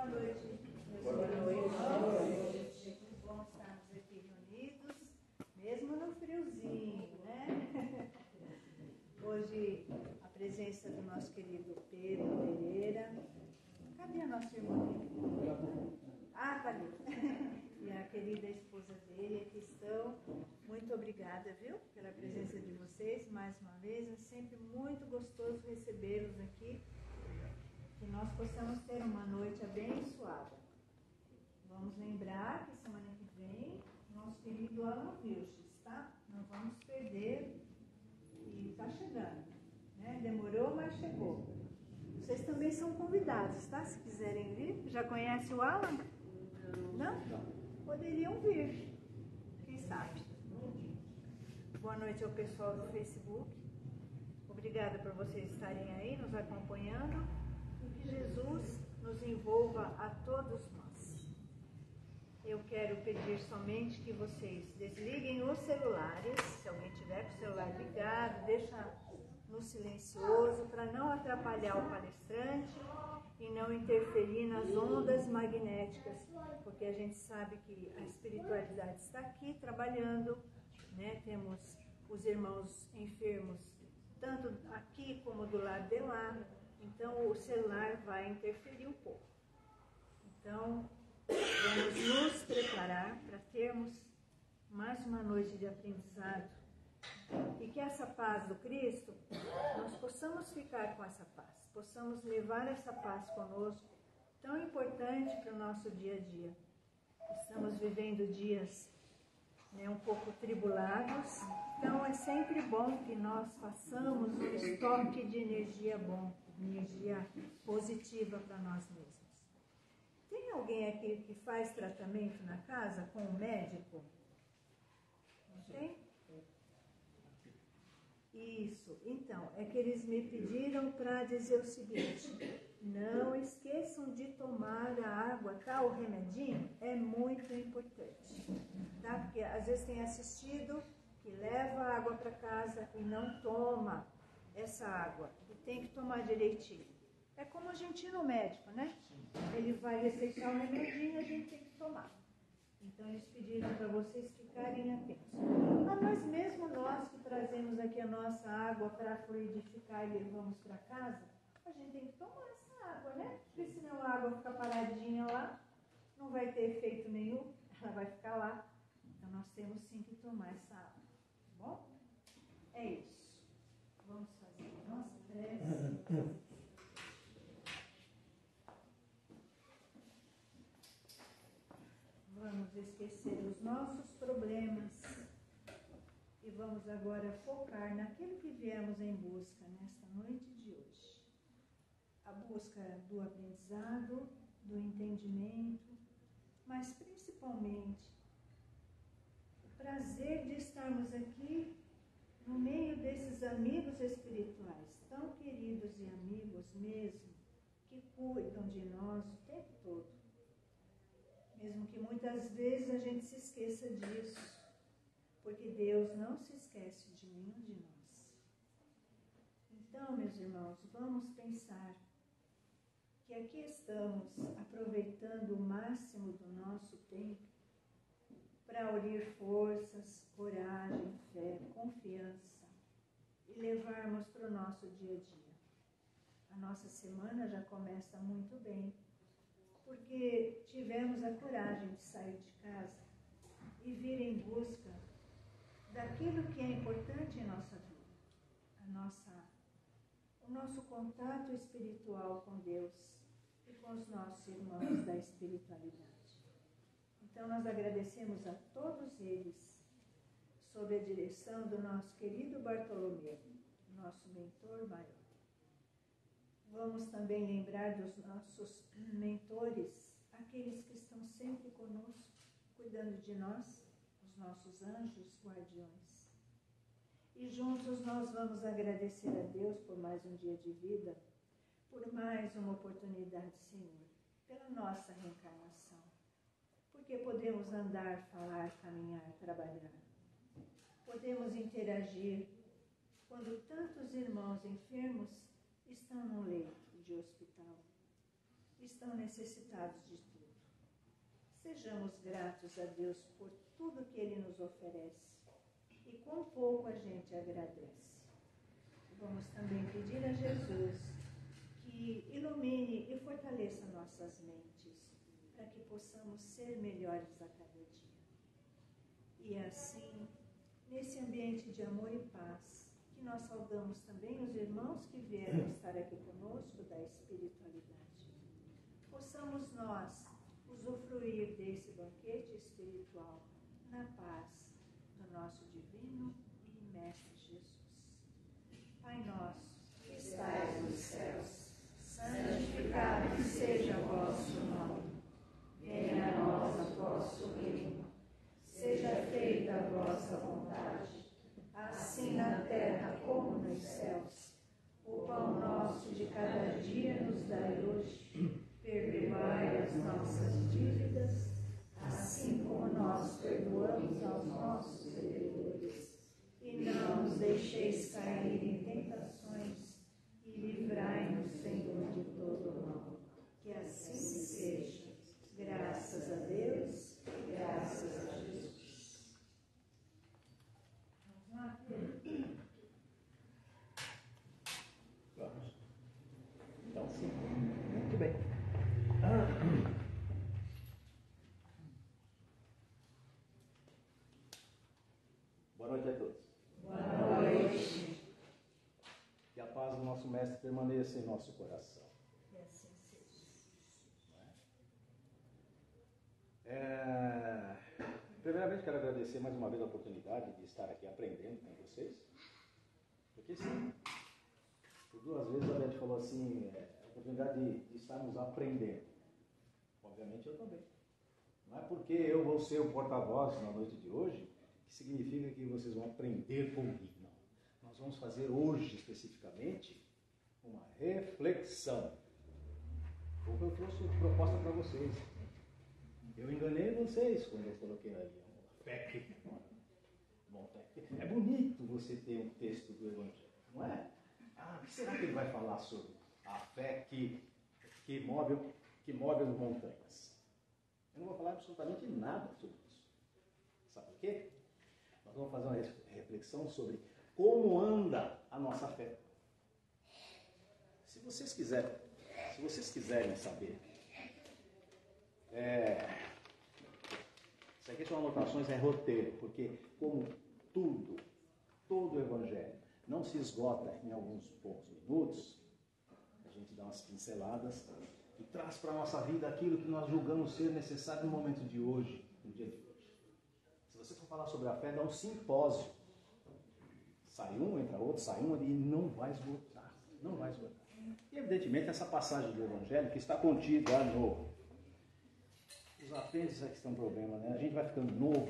Boa noite. Boa noite. Que bom estarmos aqui reunidos, mesmo no friozinho, né? Hoje, a presença do nosso querido Pedro Pereira. Cadê a nossa irmã? Ah, tá ali. E a querida esposa dele, aqui estão. Muito obrigada, viu, pela presença de vocês mais uma vez. É sempre muito gostoso recebê-los aqui. Que nós possamos ter uma noite abençoada. Vamos lembrar que semana que vem, nosso querido Alan Vilches, tá? Não vamos perder. E está chegando, né? Demorou, mas chegou. Vocês também são convidados, tá? Se quiserem vir. Já conhece o Alan? Não? Poderiam vir. Quem sabe? Boa noite ao pessoal do Facebook. Obrigada por vocês estarem aí, nos acompanhando. E que Jesus nos envolva a todos nós. Eu quero pedir somente que vocês desliguem os celulares. Se alguém tiver com o celular ligado, deixa no silencioso para não atrapalhar o palestrante e não interferir nas ondas magnéticas, porque a gente sabe que a espiritualidade está aqui trabalhando, né? Temos os irmãos enfermos tanto aqui como do lado de lá, então o celular vai interferir um pouco. Então, vamos nos preparar para termos mais uma noite de aprendizado e que essa paz do Cristo, nós possamos ficar com essa paz, possamos levar essa paz conosco, tão importante para o nosso dia a dia. Estamos vivendo dias, né, um pouco tribulados, então é sempre bom que nós façamos um estoque de energia bom, energia positiva para nós mesmos. Tem alguém aqui que faz tratamento na casa com o médico? Não tem? Isso. Então, é que eles me pediram para dizer o seguinte: não esqueçam de tomar a água, tá? O remedinho é muito importante, tá? Porque às vezes tem assistido que leva a água para casa e não toma essa água. E tem que tomar direitinho. É como a gente ir no médico, né? Ele vai receitar um remedinho e a gente tem que tomar. Então, eles pediram para vocês ficarem atentos. Ah, mas mesmo nós que trazemos aqui a nossa água para fluidificar e levamos para casa, a gente tem que tomar essa água, né? Porque senão a água fica paradinha lá, não vai ter efeito nenhum, ela vai ficar lá. Então, nós temos sim que tomar essa água, tá bom? É isso. Vamos fazer a nossa prece. Vamos esquecer os nossos problemas e vamos agora focar naquilo que viemos em busca nesta noite de hoje. A busca do aprendizado, do entendimento, mas principalmente o prazer de estarmos aqui no meio desses amigos espirituais, tão queridos e amigos mesmo, que cuidam de nós o tempo todo. Mesmo que muitas vezes a gente se esqueça disso, porque Deus não se esquece de nenhum de nós. Então, meus irmãos, vamos pensar que aqui estamos aproveitando o máximo do nosso tempo para unir forças, coragem, fé, confiança e levarmos para o nosso dia a dia. A nossa semana já começa muito bem, porque tivemos a coragem de sair de casa e vir em busca daquilo que é importante em nossa vida, o nosso contato espiritual com Deus e com os nossos irmãos da espiritualidade. Então, nós agradecemos a todos eles, sob a direção do nosso querido Bartolomeu, nosso mentor maior. Vamos também lembrar dos nossos mentores, aqueles que estão sempre conosco, cuidando de nós, os nossos anjos guardiões. E juntos nós vamos agradecer a Deus por mais um dia de vida, por mais uma oportunidade, Senhor, pela nossa reencarnação. Porque podemos andar, falar, caminhar, trabalhar. Podemos interagir quando tantos irmãos enfermos estão no leito de hospital. estão necessitados de tudo. Sejamos gratos a Deus por tudo que Ele nos oferece e quão pouco a gente agradece. Vamos também pedir a Jesus que ilumine e fortaleça nossas mentes para que possamos ser melhores a cada dia. E assim, nesse ambiente de amor e paz, que nós saudamos também os irmãos que vieram estar aqui conosco da espiritualidade. Possamos nós usufruir desse banquete espiritual na paz do nosso divino e mestre Jesus. Pai nosso, que estais nos céus, santificado seja o vosso nome. Venha a nós o vosso reino. Seja feita a vossa vontade, assim na terra como nos céus. O pão nosso de cada dia nos dai hoje. Perdoai as nossas dívidas, assim como nós perdoamos aos nossos devedores. E não nos deixeis cair em tentações, e livrai-nos, Senhor, de todo mal. Que assim seja. Graças a Deus, graças a Jesus. Vamos lá, Pedro? Vamos. Então, sim. Muito bem. Boa noite a todos. Boa noite. Que a paz do nosso Mestre permaneça em nosso coração. Que assim seja. Primeiramente, quero agradecer mais uma vez a oportunidade de estar aqui aprendendo com vocês. Porque sim, por 2 vezes a Beth falou assim, a oportunidade de estarmos aprendendo. Obviamente eu também. Não é porque eu vou ser o porta-voz na noite de hoje que significa que vocês vão aprender comigo. Não. Nós vamos fazer hoje, especificamente, uma reflexão. Ou eu trouxe proposta para vocês. Eu enganei vocês quando eu coloquei ali a fé que... Bom, é bonito você ter um texto do Evangelho, não é? Ah, o que será que ele vai falar sobre a fé que move as montanhas? Eu não vou falar absolutamente nada sobre isso. Sabe por quê? Nós vamos fazer uma reflexão sobre como anda a nossa fé. Se vocês quiserem saber, isso aqui são anotações, é roteiro, porque como todo o Evangelho não se esgota em alguns poucos minutos, a gente dá umas pinceladas e traz para a nossa vida aquilo que nós julgamos ser necessário no momento de hoje, no dia de hoje. Se você for falar sobre a fé, dá um simpósio. Sai um, entra outro, sai um, e não vai esgotar. Não vai esgotar. E evidentemente essa passagem do Evangelho que está contida no... Os apêndices é que estão um problema, né? A gente vai ficando novo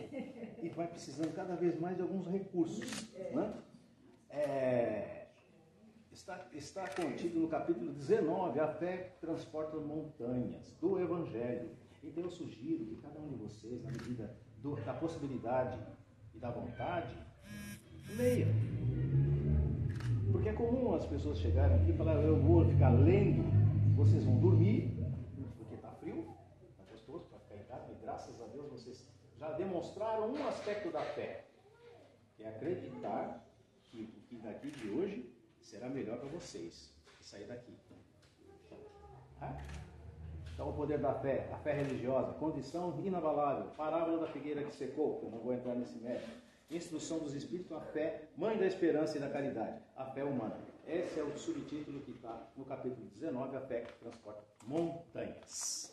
e vai precisando cada vez mais de alguns recursos, né? Está contido no capítulo 19, a fé que transporta montanhas, do Evangelho. Então eu sugiro que cada um de vocês, na medida da possibilidade e da vontade, leia. Porque é comum as pessoas chegarem aqui e falarem, eu vou ficar lendo, vocês vão dormir, porque está frio, está gostoso para ficar em casa, e graças a Deus vocês já demonstraram um aspecto da fé, que é acreditar que o que daqui de hoje será melhor para vocês, que sair daqui. Então o poder da fé, a fé religiosa, condição inabalável, parábola da figueira que secou, que eu não vou entrar nesse mérito, instrução dos Espíritos, a fé, mãe da esperança e da caridade, a fé humana. Esse é o subtítulo que está no capítulo 19, a fé que transporta montanhas.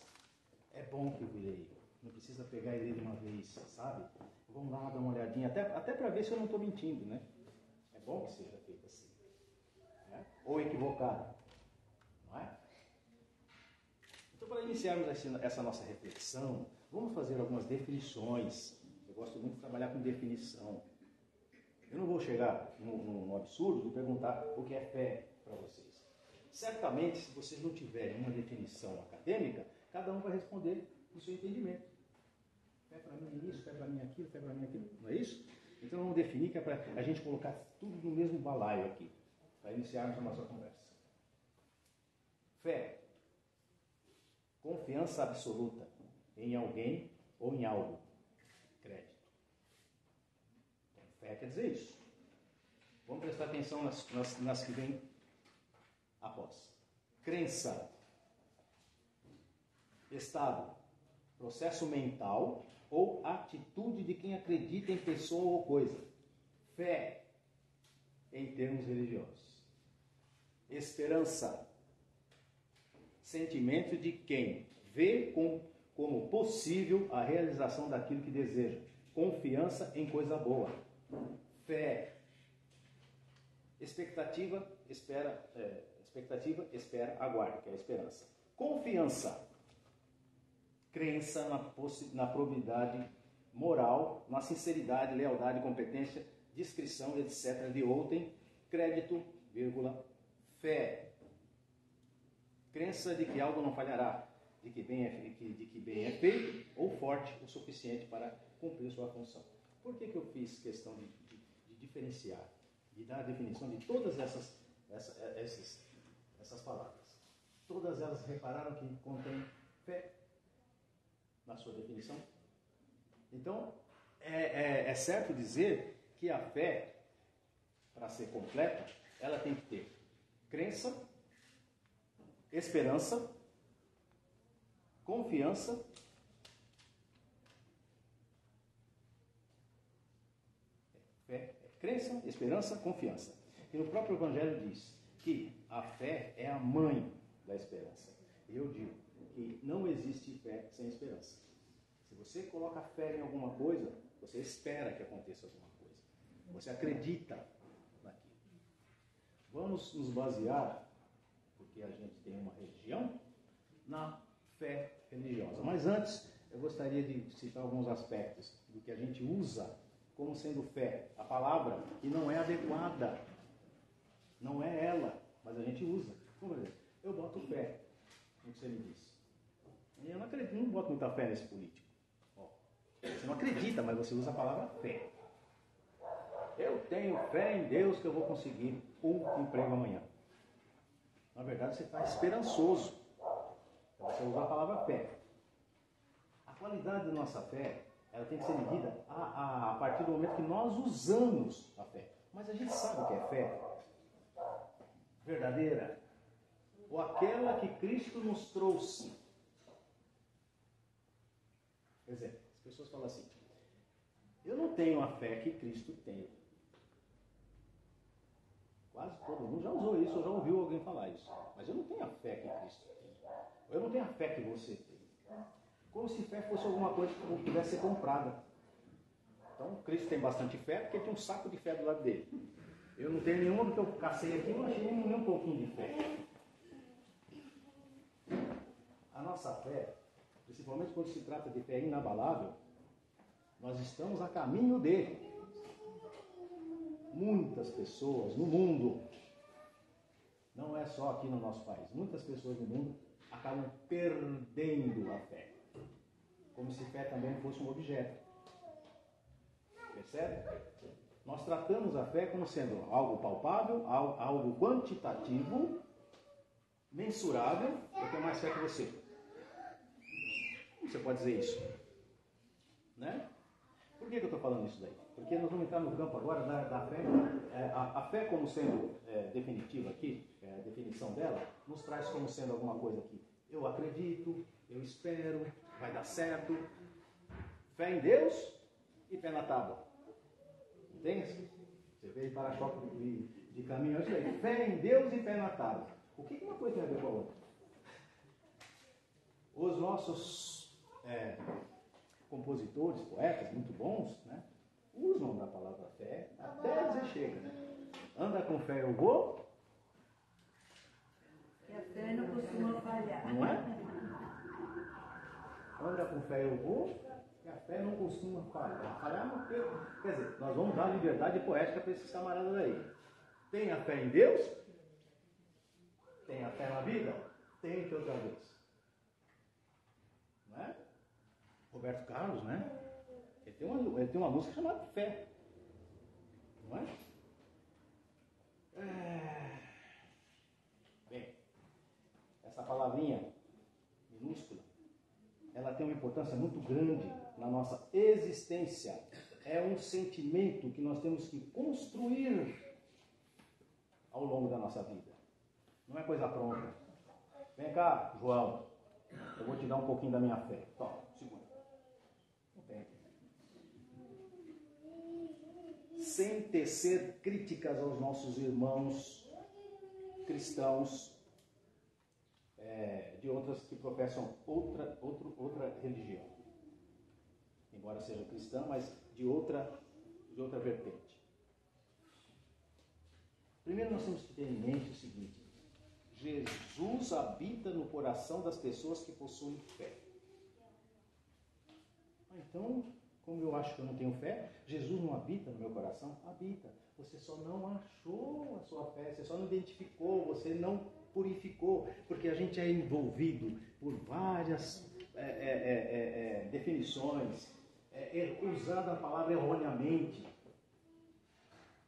É bom que eu leio, não precisa pegar ele de uma vez, sabe? Vamos lá dar uma olhadinha, até para ver se eu não estou mentindo, né? É bom que seja feito assim. Né? Ou equivocado, não é? Então, para iniciarmos essa nossa reflexão, vamos fazer algumas definições. Eu gosto muito de trabalhar com definição. Eu não vou chegar no absurdo de perguntar o que é fé para vocês. Certamente, se vocês não tiverem uma definição acadêmica, cada um vai responder no seu entendimento. Fé para mim é isso, fé para mim é aquilo, fé para mim é aquilo. Não é isso? Então vamos definir que é para a gente colocar tudo no mesmo balaio aqui, para iniciarmos a nossa conversa. Fé confiança absoluta em alguém ou em algo. Crédito. Então, fé quer dizer isso. Vamos prestar atenção nas que vêm após. Crença. Estado. Processo mental ou atitude de quem acredita em pessoa ou coisa. Fé, em termos religiosos. Esperança. Sentimento de quem vê como possível a realização daquilo que deseja. Confiança em coisa boa. Fé. Expectativa, espera, aguarda, que é a esperança. Confiança. Crença na probidade moral, na sinceridade, lealdade, competência, discrição, etc. de outrem. Crédito, vírgula, fé. Crença de que algo não falhará, de que bem é feito ou forte o suficiente para cumprir sua função. Por que eu fiz questão de diferenciar, de dar a definição de todas essas palavras? Todas elas repararam que contêm fé na sua definição? Então, é certo dizer que a fé, para ser completa, ela tem que ter crença, esperança, confiança, crença, esperança, confiança. E no próprio Evangelho diz que a fé é a mãe da esperança. E eu digo que não existe fé sem esperança. Se você coloca fé em alguma coisa, você espera que aconteça alguma coisa. Você acredita naquilo. Vamos nos basear, porque a gente tem uma religião, na fé religiosa. Mas antes, eu gostaria de citar alguns aspectos do que a gente usa como sendo fé. A palavra que não é adequada, não é ela, mas a gente usa. Como exemplo, eu boto fé no que você me disse. Eu não acredito, não boto muita fé nesse político. Ó, você não acredita, mas você usa a palavra fé. Eu tenho fé em Deus que eu vou conseguir um emprego amanhã. Na verdade, você está esperançoso. Então, você usa a palavra fé. A qualidade da nossa fé, ela tem que ser medida a partir do momento que nós usamos a fé. Mas a gente sabe o que é fé verdadeira, ou aquela que Cristo nos trouxe. Por exemplo, as pessoas falam assim: eu não tenho a fé que Cristo tem. Quase todo mundo já usou isso, ou já ouviu alguém falar isso. Mas eu não tenho a fé que Cristo tem. Eu não tenho a fé que você tem. Como se fé fosse alguma coisa que pudesse ser comprada. Então, Cristo tem bastante fé porque tinha um saco de fé do lado dele. Eu não tenho nenhuma, porque eu cacei aqui e não achei nem um pouquinho de fé. A nossa fé, principalmente quando se trata de fé inabalável, nós estamos a caminho de muitas pessoas no mundo, não é só aqui no nosso país, muitas pessoas no mundo acabam perdendo a fé, como se fé também fosse um objeto. Percebe? Nós tratamos a fé como sendo algo palpável, algo quantitativo, mensurável. Eu tenho mais fé que você. Como você pode dizer isso? Né? Por que eu estou falando isso daí? Porque nós vamos entrar no campo agora da fé. A fé como sendo definitiva aqui, a definição dela, nos traz como sendo alguma coisa aqui. Eu acredito, eu espero, vai dar certo. Fé em Deus e pé na tábua. Entende? Você veio para-choque de caminhão, isso aí. Fé em Deus e pé na tábua. O que uma coisa tem a ver com a outra? Os nossos compositores, poetas, muito bons, né, usam da palavra fé até dizer chega. Né? Anda com fé eu vou. Que a fé não costuma falhar. Não é? Anda com fé eu vou. Que a fé não costuma falhar. Falhar não tem. Quer dizer, nós vamos dar liberdade poética para esses camaradas aí. Tem a fé em Deus? Tem a fé na vida? Tente outra vez. Não é? Roberto Carlos, né? Ele tem uma música chamada Fé. Não é? Bem, essa palavrinha minúscula tem uma importância muito grande na nossa existência. É um sentimento que nós temos que construir ao longo da nossa vida. Não é coisa pronta. Vem cá, João. Eu vou te dar um pouquinho da minha fé. Toma, segura. Não tem. Sem tecer críticas aos nossos irmãos cristãos de outras que professam outra religião. Embora seja cristã, mas de outra vertente. Primeiro nós temos que ter em mente o seguinte: Jesus habita no coração das pessoas que possuem fé. Então, como eu acho que eu não tenho fé, Jesus não habita no meu coração? Habita. Você só não achou a sua fé, você só não identificou, você não purificou, porque a gente é envolvido por várias definições, usando a palavra erroneamente.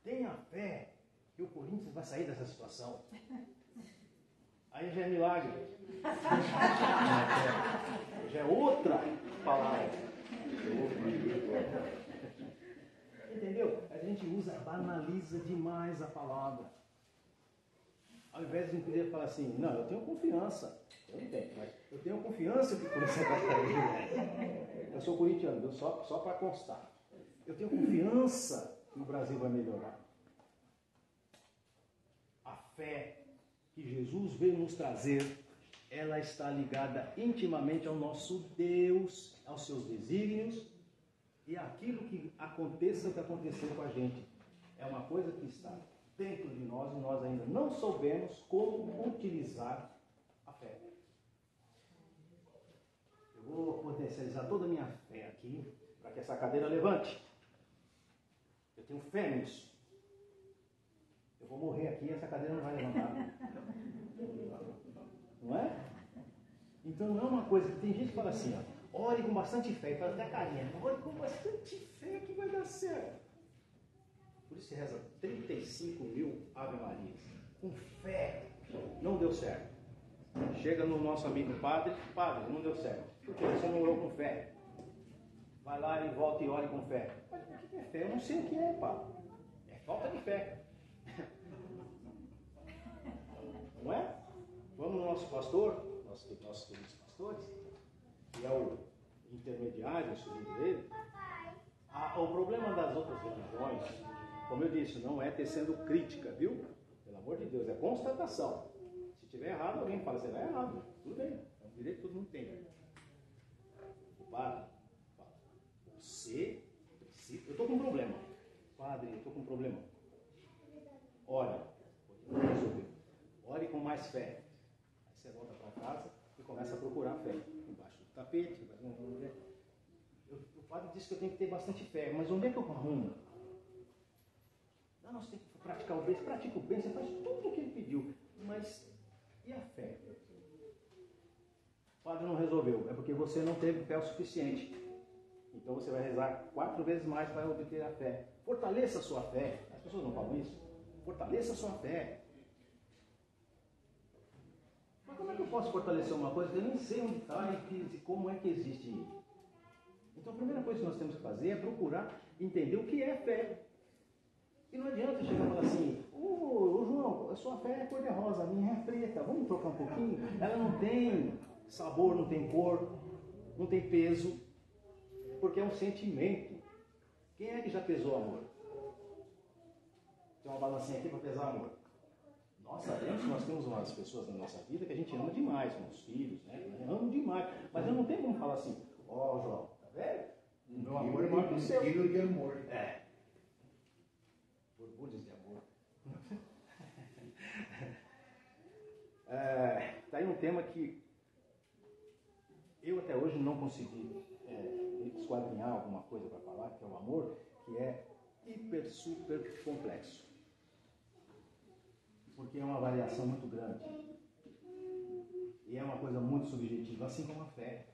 Tenha fé que o Corinthians vai sair dessa situação. Aí já é milagre. Já é outra palavra. Entendeu? A gente banaliza demais a palavra. Ao invés de poder falar assim, não, eu tenho confiança. Eu não tenho, mas eu tenho confiança que o Corinthians vai cair. Eu sou corintiano, viu? Só para constar. Eu tenho confiança que o Brasil vai melhorar. A fé que Jesus veio nos trazer, ela está ligada intimamente ao nosso Deus, aos seus desígnios e àquilo que aconteça o que aconteceu com a gente. É uma coisa que está dentro de nós e nós ainda não soubemos como utilizar a fé. Eu vou potencializar toda a minha fé aqui para que essa cadeira levante. Eu tenho fé nisso. Eu vou morrer aqui e essa cadeira não vai levantar. Não é? Então não é uma coisa que tem gente que fala assim, ó, ore com bastante fé, e faz até carinha, ore com bastante fé que vai dar certo. Por isso você reza 35 mil Ave Marias. Com fé. Não deu certo. Chega no nosso amigo padre, não deu certo. Porque você não orou com fé. Vai lá e volta e ore com fé. Mas o que é fé? Eu não sei o que é, padre. É falta de fé. Não é? Vamos no nosso pastor, nossos queridos pastores, que é o intermediário, o segundo dele. O problema das outras religiões, como eu disse, não é tecendo crítica, viu? Pelo amor de Deus, é constatação. Se tiver errado, alguém fala, você vai errado. Tudo bem, é um direito que todo mundo tem. O padre fala, você precisa... Eu estou com um problema. Padre, eu estou com um problema. Ora, vou resolver. Ore com mais fé. Aí você volta para casa e começa a procurar fé. Embaixo do tapete. O padre disse que eu tenho que ter bastante fé. Mas onde é que eu arrumo? Não, você tem que praticar o bem. Você pratica o bem, você faz tudo o que ele pediu. Mas e a fé? O padre não resolveu. É porque você não teve fé o suficiente. Então você vai rezar 4 vezes mais para obter a fé. Fortaleça a sua fé. As pessoas não falam isso. Fortaleça a sua fé. Mas como é que eu posso fortalecer uma coisa que eu nem sei onde está e como é que existe em mim? Então a primeira coisa que nós temos que fazer é procurar entender o que é fé. E não adianta chegar e falar assim, João, a sua fé é cor-de-rosa, a minha é preta, vamos trocar um pouquinho? Ela não tem sabor, não tem cor, não tem peso, porque é um sentimento. Quem é que já pesou amor? Tem uma balancinha aqui para pesar amor. Nós sabemos que nós temos umas pessoas na nossa vida que a gente ama demais, meus filhos, né? Eu amo demais. Mas eu não tenho como falar assim, João, tá vendo? O meu amor é maior que o seu. Quilo de amor. Borbulhas de amor. Tá aí um tema que eu até hoje não consegui esquadrinhar alguma coisa para falar, que é o amor, que é hiper, super complexo. Porque é uma variação muito grande. E é uma coisa muito subjetiva, assim como a fé.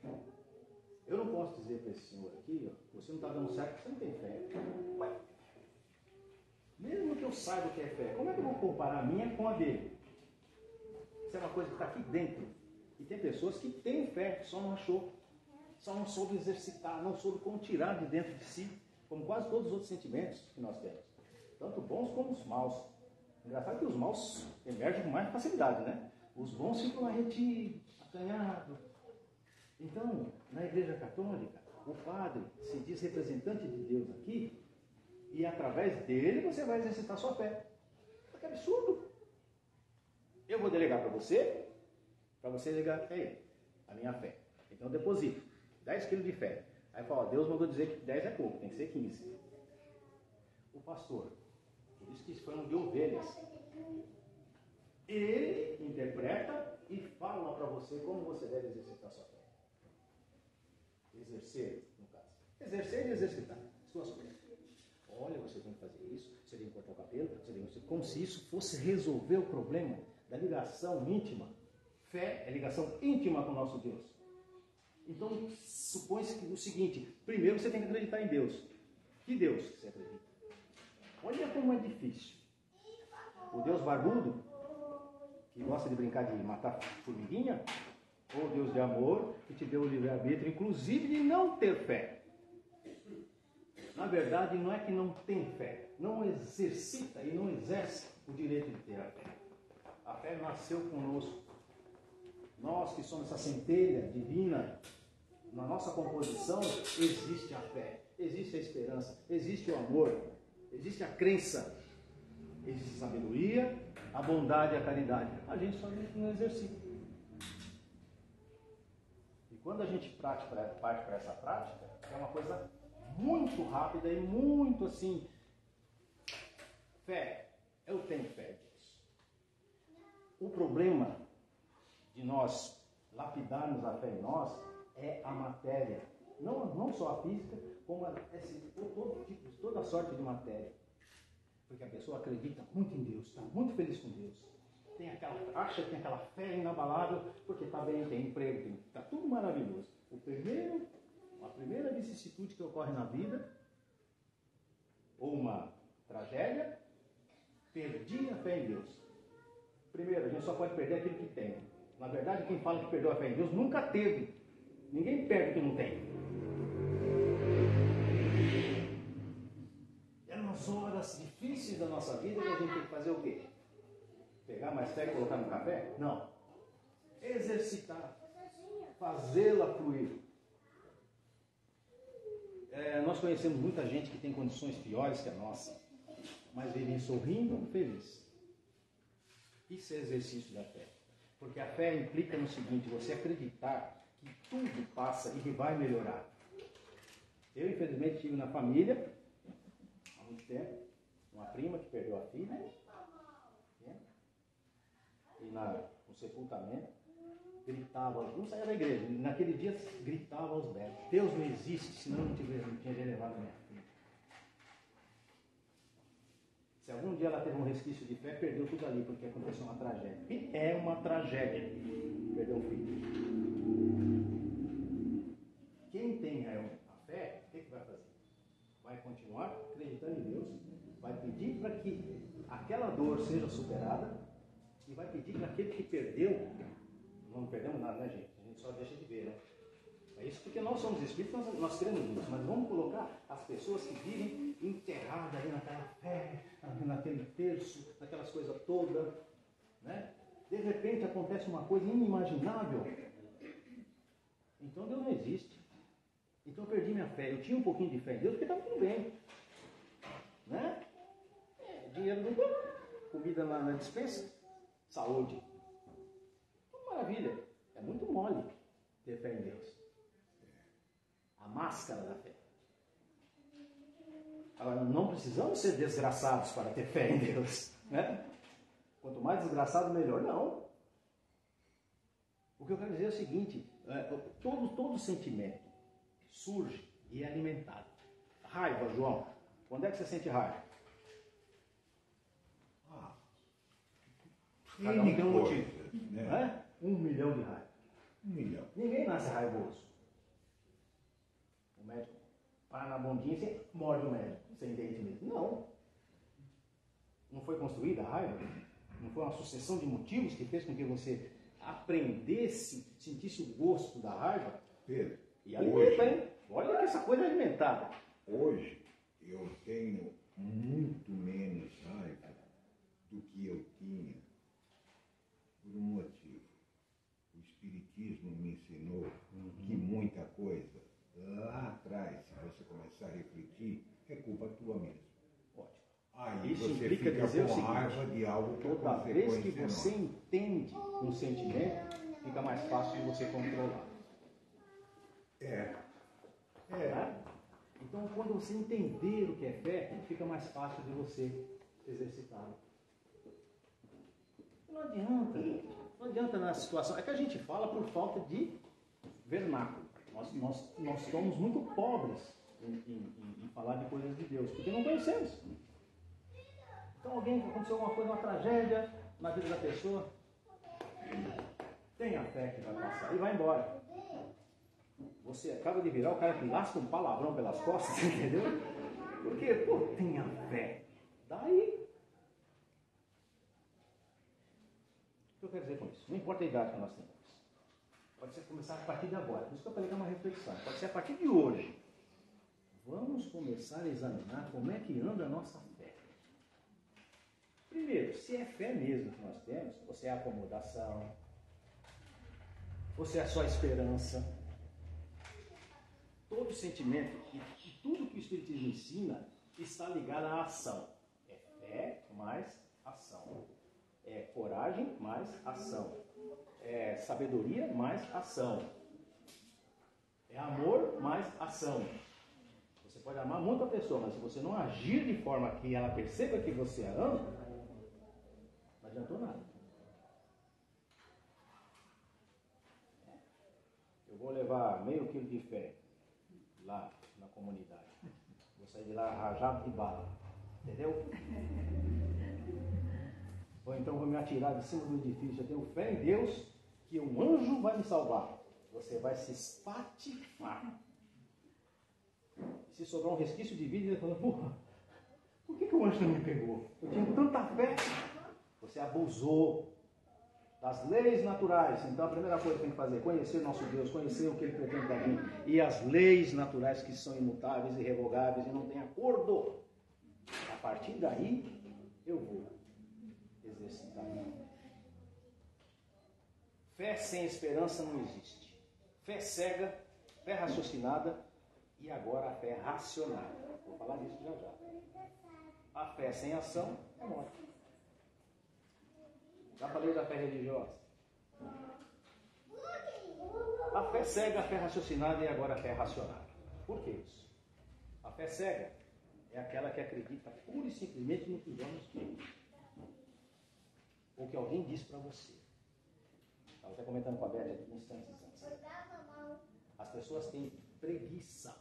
Eu não posso dizer para esse senhor aqui, você não está dando certo porque você não tem fé. Ué, mesmo que eu saiba o que é fé, como é que eu vou comparar a minha com a dele? Isso é uma coisa que está aqui dentro. E tem pessoas que têm fé, só não achou. só não soube exercitar, não soube como tirar de dentro de si, como quase todos os outros sentimentos que nós temos, tanto bons como os maus. Engraçado que os maus emergem com mais facilidade, né? Os bons ficam lá retidos, acanhados. Então, na Igreja Católica, o padre se diz representante de Deus aqui, e através dele você vai exercitar sua fé. Que absurdo! Eu vou delegar para você ligar a ele, a minha fé. Então eu deposito 10 quilos de fé. Aí fala, Deus mandou dizer que 10 é pouco, tem que ser 15. O pastor, por isso que isso foi um de ovelhas. Ele interpreta e fala para você como você deve exercitar sua fé. Exercer, no caso. Exercer e exercitar. Suas coisas. Olha, você tem que fazer isso, você tem que cortar o cabelo, você tem que... Como se isso fosse resolver o problema da ligação íntima. Fé é ligação íntima com o nosso Deus. Então, supõe-se que o seguinte, primeiro você tem que acreditar em Deus. Que Deus que você acredita? Olha como é difícil. O Deus barbudo, que gosta de brincar de matar formiguinha, ou o Deus de amor, que te deu o livre-arbítrio, inclusive de não ter fé. Na verdade, não é que não tem fé, não exercita e não exerce o direito de ter a fé. A fé nasceu conosco. Nós que somos essa centelha divina, na nossa composição existe a fé, existe a esperança, existe o amor, existe a crença, existe a sabedoria, a bondade e a caridade. A gente só não exercita. E quando a gente parte para essa prática, é uma coisa muito rápida e muito assim, fé, eu tenho fé em Deus. O problema de nós lapidarmos a fé em nós é a matéria, não só a física, como toda sorte de matéria. Porque a pessoa acredita muito em Deus, está muito feliz com Deus, acha que tem aquela fé inabalável, porque está bem, tem emprego, está tudo maravilhoso. A primeira vicissitude que ocorre na vida, ou uma tragédia, perdi a fé em Deus. Primeiro, a gente só pode perder aquilo que tem. Na verdade, quem fala que perdeu a fé em Deus nunca teve. Ninguém perde o que não tem. É nas horas difíceis da nossa vida que a gente tem que fazer o quê? Pegar mais fé e colocar no café? Não. Exercitar. Fazê-la fluir. Nós conhecemos muita gente que tem condições piores que a nossa, mas vivem sorrindo, feliz. Isso é exercício da fé. Porque a fé implica no seguinte, você acreditar que tudo passa e que vai melhorar. Eu, infelizmente, tive na família, há muito tempo, uma prima que perdeu a filha, né? E no sepultamento, gritava, não saía da igreja, naquele dia gritava aos berros, Deus não existe, senão não tinha levado minha filha. Se algum dia ela teve um resquício de fé, perdeu tudo ali, porque aconteceu uma tragédia. E é uma tragédia perder um filho. Quem tem a fé, o que vai fazer? Vai continuar acreditando em Deus, vai pedir para que aquela dor seja superada e vai pedir para aquele que perdeu, não perdemos nada, né, gente? A gente só deixa de ver, né? É isso porque nós somos espíritos, nós cremos nisso, mas vamos colocar as pessoas que vivem enterradas ali naquela fé, naquele terço, naquelas coisas todas, né? De repente acontece uma coisa inimaginável. Então Deus não existe. Então eu perdi minha fé. Eu tinha um pouquinho de fé em Deus porque estava tudo bem, né? Dinheiro no banco, comida na despensa, saúde. Tudo maravilha. É muito mole ter fé em Deus. A máscara da fé. Agora, não precisamos ser desgraçados para ter fé em Deus, né? Quanto mais desgraçado, melhor. Não. O que eu quero dizer é o seguinte, todo sentimento surge e é alimentado. Raiva, João. Quando é que você sente raiva? Cada um tem um motivo. Né? 1 milhão de raiva. 1 milhão. Ninguém nasce raivoso. O médico para na bundinha e você morde o médico, sem dente mesmo. Não. Não foi construída a raiva? Não foi uma sucessão de motivos que fez com que você aprendesse, sentisse o gosto da raiva? Pedro, E alimenta, hein? Olha que essa coisa é alimentada. Hoje eu tenho muito menos raiva do que eu tinha por um motivo. O Espiritismo me ensinou que muita coisa lá atrás, se você começar a refletir, é culpa tua mesmo. Ótimo. Aí Isso você implica fica dizer o com seguinte: raiva de algo que toda a vez que consequência é você nossa. entende um sentimento, fica mais fácil de você controlar. Né? Então, quando você entender o que é fé, fica mais fácil de você exercitar. Não adianta, não adianta na situação. É que a gente fala por falta de vernáculo. Nós somos muito pobres em falar de coisas de Deus, porque não conhecemos. Então, aconteceu alguma coisa, uma tragédia na vida da pessoa, tenha fé que vai passar e vai embora. Você acaba de virar o cara que lasca um palavrão pelas costas, entendeu? Porque, tenha fé. Daí, o que eu quero dizer com isso? Não importa a idade que nós temos. Pode ser começar a partir de agora. Por isso que eu falei que é uma reflexão. Pode ser a partir de hoje. Vamos começar a examinar como é que anda a nossa fé. Primeiro, se é fé mesmo que nós temos, ou se é acomodação, ou se é só esperança. Todo sentimento e tudo que o Espiritismo ensina está ligado à ação. É fé mais ação. É coragem mais ação. É sabedoria mais ação. É amor mais ação. Você pode amar muito a pessoa, mas se você não agir de forma que ela perceba que você a ama, não adiantou nada. Eu vou levar meio quilo de fé lá na comunidade. Vou sair de lá rajado de bala. Entendeu? Ou então vou me atirar de cima do edifício. Eu tenho fé em Deus que um anjo vai me salvar. Você vai se espatifar. E se sobrar um resquício de vida, ele fala, porra, por que o anjo não me pegou? Eu tinha tanta fé. Você abusou das leis naturais. Então a primeira coisa que tem que fazer é conhecer nosso Deus, conhecer o que Ele pretende da gente. E as leis naturais que são imutáveis, irrevogáveis e não tem acordo. A partir daí, eu vou exercitar. Fé sem esperança não existe. Fé cega, fé raciocinada e agora a fé racionada. Vou falar disso já já. A fé sem ação é morte. Já falei da fé religiosa. A fé cega, a fé raciocinada e agora a fé racionada. Por que isso? A fé cega é aquela que acredita pura e simplesmente no que os homens dizem. Ou que alguém diz para você. Estava até comentando com a Beth aqui instantes antes. As pessoas têm preguiça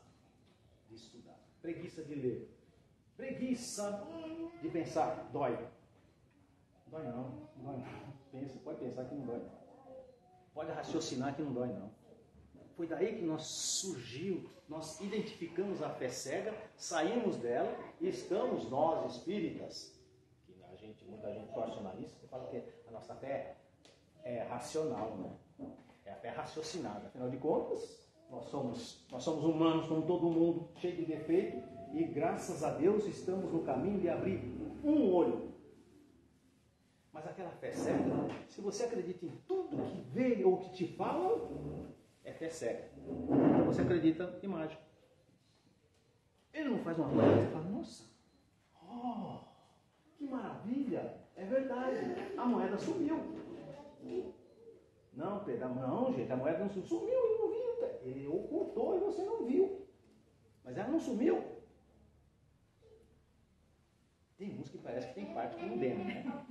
de estudar, preguiça de ler, preguiça de pensar. Dói. Dói não. Pode pensar que não dói não. Pode raciocinar que não dói não. Foi daí que nós identificamos a fé cega, saímos dela e estamos nós espíritas, que muita gente torce o nariz, que fala que a nossa fé é racional, né? É a fé raciocinada. Afinal de contas, nós somos humanos como todo mundo, cheio de defeito, e graças a Deus estamos no caminho de abrir um olho. Mas aquela fé cega, se você acredita em tudo que vê ou que te falam, é fé cega. Você acredita em mágica. Ele não faz uma coisa e você fala, nossa, que maravilha, é verdade, a moeda sumiu. Não, Pedro, não, gente, a moeda não sumiu, ele não viu. Ele ocultou e você não viu. Mas ela não sumiu. Tem uns que parece que tem parte que não dentro, né?